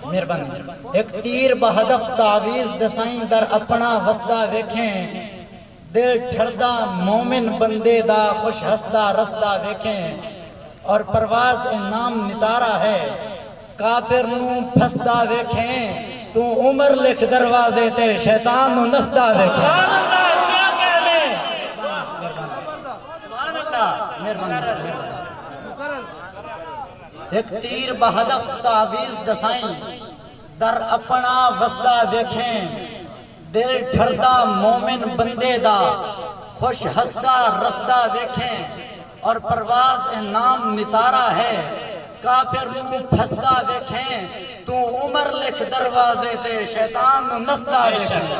مہربانی ایک تیر بہدف تعویز دسائیں در اپنا وسدہ ویکھیں دل ٹھردہ مومن بندے دا خوش ہستہ رستہ ویکھیں اور پرواز نام نتارا ہے کافر نوں پھسدہ ویکھیں تو عمر لکھ دروازے تے شیطان نوں نسدہ ویکھیں ایک تیر بہدف تعویز دسائیں در اپنا وسدہ ویکھیں دل ٹھردہ مومن بندے دا خوش ہستہ رستہ ویکھیں اور پرواز نام نتارا ہے کافر نوں پھسدہ ویکھیں تو عمر لکھ دروازے تے شیطان نوں نسدہ ویکھیں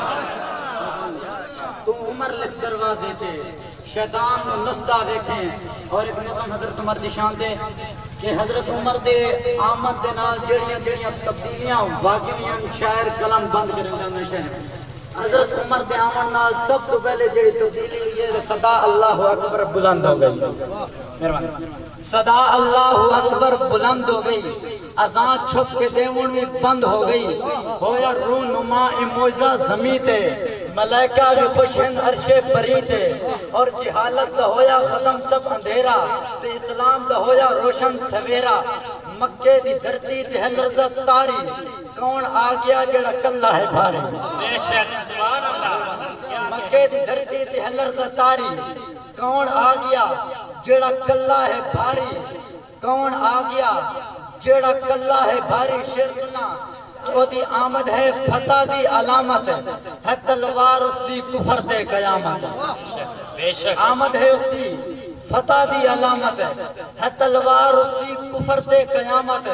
تو عمر لکھ دروازے تے شیطان نوں نسدہ ویکھیں اور ایک نظم حضرت عمر دی شان دے کہ حضرت عمر دے آمد دے نال جڑیاں تبدیلیاں واقعیاں شاعر قلم بند کرے جاندے ہیں حضرت عمر دے آمد نال سب تو پہلے جڑی تبدیلی ہوئی ہے صدا اللہ اکبر بلند ہو گئی مہربانی صدا اللہ اکبر بلند ہو گئی اذان چھپ کے دیون بھی بند ہو گئی ہویا رونما معجزہ زمین تے ملائکہ بھی خوش ہیں عرش بری تے اور جہالت دا ہویا ختم سب اندھیرا تے اسلام دا ہویا روشن سویرا مکے دی دھرتی تے ہے لرزت تاری کون آ گیا جڑا کلہ ہے بھاری بے شک سبحان اللہ مکے دی دھرتی تے ہے لرزت تاری کون آ گیا جڑا کلہ ہے بھاری کون آ گیا جڑا کلہ ہے بھاری شیر سنا او دی آمد ہے فتح دی علامت ہے تلوار اس دی کفر تے قیامت بے شک آمد ہے اس دی فتح دی علامت ہے تلوار اس دی کفر تے قیامت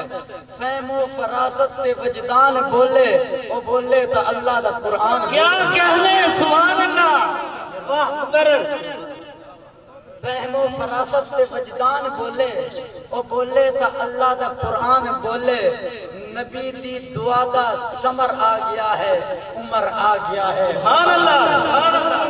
فہم و فراست تے وجدان بولے او بولے تا اللہ دا قرآن کیا کہنے سبحان اللہ واہ مقرر فہم و فراست تے وجدان بولے او بولے تا اللہ دا قرآن بولے نبی دی دعا دا سمر آ گیا ہے عمر آ گیا ہے سبحان اللہ